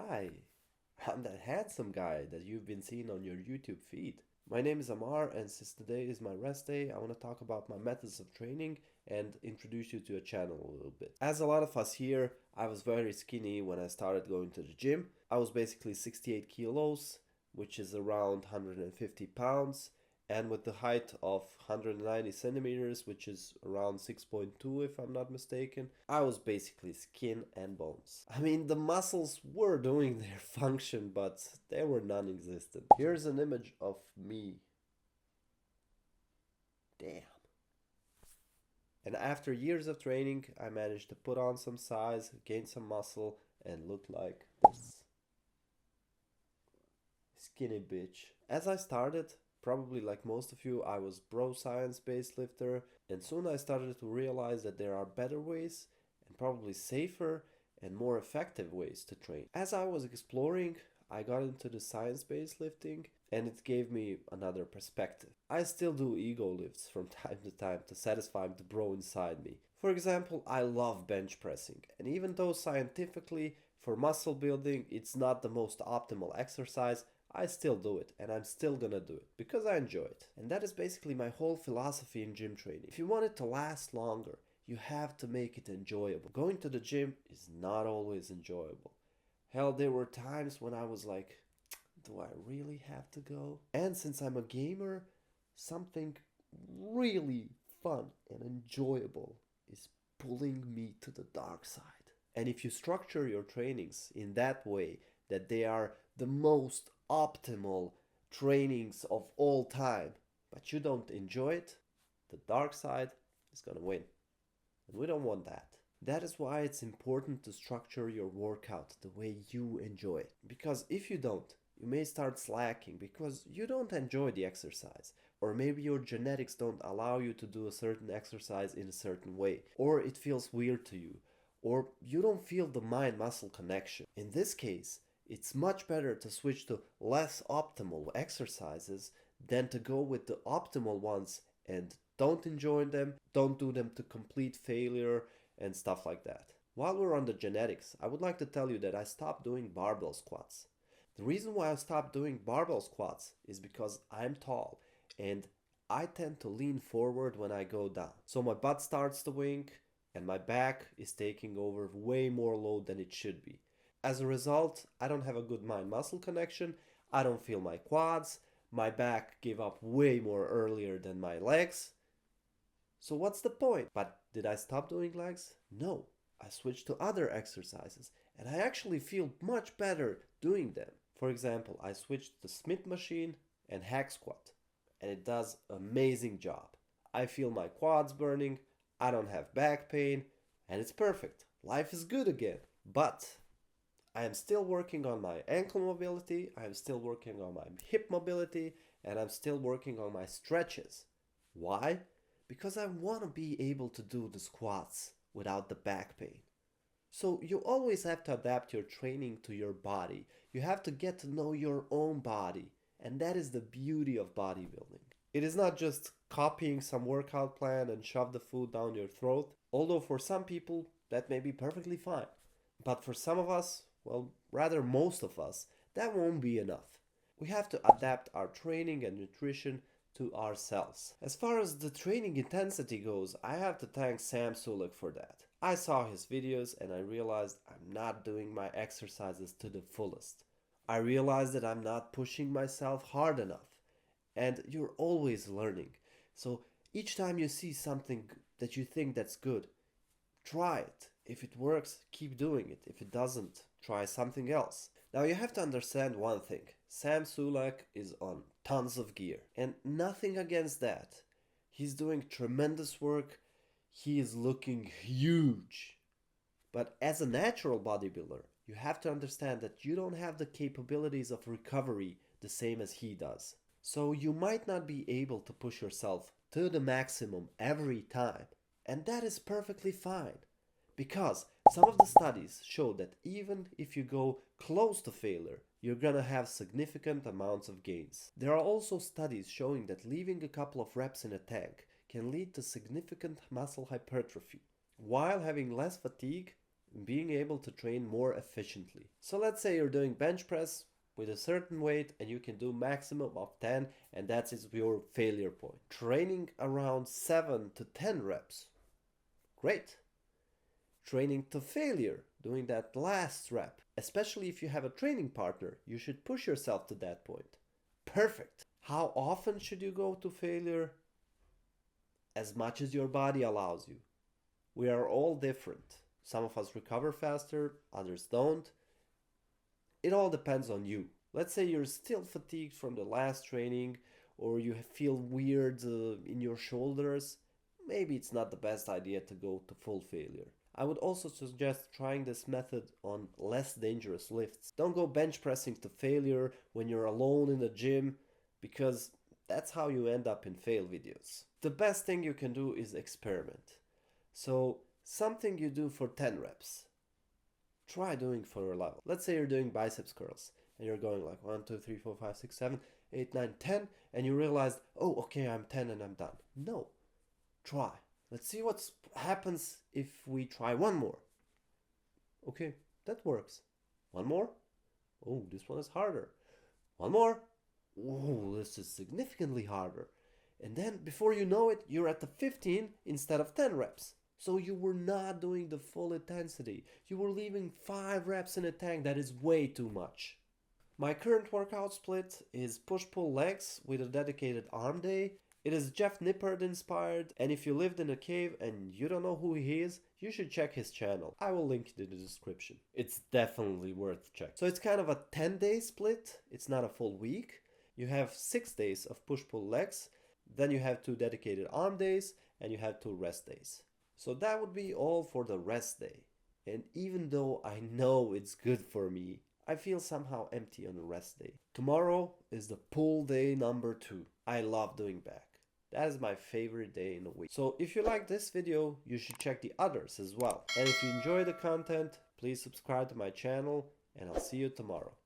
Hi, I'm that handsome guy that you've been seeing on your YouTube feed. My name is Amar, and since today is my rest day, I want to talk about my methods of training and introduce you to a channel a little bit. As a lot of us here, I was very skinny when I started going to the gym. I was basically 68 kilos, which is around 150 pounds, and with the height of 190 centimeters, which is around 6.2 if I'm not mistaken, I was basically skin and bones. I mean, the muscles were doing their function, but they were non-existent. Here's an image of me. Damn. And after years of training, I managed to put on some size, gain some muscle, and look like this. Skinny bitch. As I started, probably like most of you, I was bro science-based lifter, and soon I started to realize that there are better ways and probably safer and more effective ways to train. As I was exploring, I got into the science-based lifting, and it gave me another perspective. I still do ego lifts from time to time to satisfy the bro inside me. For example, I love bench pressing, and even though scientifically for muscle building it's not the most optimal exercise, I still do it, and I'm still gonna do it because I enjoy it. And that is basically my whole philosophy in gym training. If you want it to last longer, you have to make it enjoyable. Going to the gym is not always enjoyable. Hell, there were times when I was like, do I really have to go? And since I'm a gamer, something really fun and enjoyable is pulling me to the dark side. And if you structure your trainings in that way, that they are the most optimal trainings of all time, but you don't enjoy it, the dark side is gonna win. And we don't want that. That is why it's important to structure your workout the way you enjoy it. Because if you don't, you may start slacking because you don't enjoy the exercise. Or maybe your genetics don't allow you to do a certain exercise in a certain way. Or it feels weird to you. Or you don't feel the mind-muscle connection. In this case, it's much better to switch to less optimal exercises than to go with the optimal ones and don't enjoy them, don't do them to complete failure, and stuff like that. While we're on the genetics, I would like to tell you that I stopped doing barbell squats. The reason why I stopped doing barbell squats is because I'm tall and I tend to lean forward when I go down. So my butt starts to wink and my back is taking over way more load than it should be. As a result, I don't have a good mind-muscle connection, I don't feel my quads, my back gave up way more earlier than my legs. So what's the point? But did I stop doing legs? No. I switched to other exercises and I actually feel much better doing them. For example, I switched to Smith machine and hack squat and it does an amazing job. I feel my quads burning, I don't have back pain, and it's perfect. Life is good again. But I am still working on my ankle mobility, I am still working on my hip mobility, and I'm still working on my stretches. Why? Because I want to be able to do the squats without the back pain. So you always have to adapt your training to your body. You have to get to know your own body. And that is the beauty of bodybuilding. It is not just copying some workout plan and shove the food down your throat. Although for some people that may be perfectly fine. But for some of us, well, rather most of us, that won't be enough. We have to adapt our training and nutrition to ourselves. As far as the training intensity goes, I have to thank Sam Sulek for that. I saw his videos and I realized I'm not doing my exercises to the fullest. I realized that I'm not pushing myself hard enough. And you're always learning. So each time you see something that you think that's good, try it. If it works, keep doing it. If it doesn't, try something else. Now you have to understand one thing. Sam Sulek is on tons of gear. And nothing against that. He's doing tremendous work. He is looking huge. But as a natural bodybuilder, you have to understand that you don't have the capabilities of recovery the same as he does. So you might not be able to push yourself to the maximum every time. And that is perfectly fine. Because some of the studies show that even if you go close to failure, you're gonna have significant amounts of gains. There are also studies showing that leaving a couple of reps in a tank can lead to significant muscle hypertrophy, while having less fatigue being able to train more efficiently. So let's say you're doing bench press with a certain weight and you can do maximum of 10, and that is your failure point. Training around 7 to 10 reps. Great. Training to failure, doing that last rep. Especially if you have a training partner, you should push yourself to that point. Perfect. How often should you go to failure? As much as your body allows you. We are all different. Some of us recover faster, others don't. It all depends on you. Let's say you're still fatigued from the last training, or you feel weird in your shoulders. Maybe it's not the best idea to go to full failure. I would also suggest trying this method on less dangerous lifts. Don't go bench pressing to failure when you're alone in the gym, because that's how you end up in fail videos. The best thing you can do is experiment. So something you do for 10 reps, try doing for a level. Let's say you're doing biceps curls and you're going like 1, 2, 3, 4, 5, 6, 7, 8, 9, 10, and you realize, oh, okay, I'm 10 and I'm done. No, try. Let's see what happens if we try one more. Okay, that works. One more? Oh, this one is harder. One more? Oh, this is significantly harder. And then before you know it, you're at the 15 instead of 10 reps. So you were not doing the full intensity. You were leaving 5 reps in a tank. That is way too much. My current workout split is push-pull legs with a dedicated arm day. It is Jeff Nippard inspired, and if you lived in a cave and you don't know who he is, you should check his channel. I will link it in the description. It's definitely worth checking. So it's kind of a 10-day split. It's not a full week. You have 6 days of push-pull legs, then you have 2 dedicated arm days, and you have 2 rest days. So that would be all for the rest day. And even though I know it's good for me, I feel somehow empty on the rest day. Tomorrow is the pull day number 2. I love doing back. That is my favorite day in the week. So if you like this video, you should check the others as well. And if you enjoy the content, please subscribe to my channel, and I'll see you tomorrow.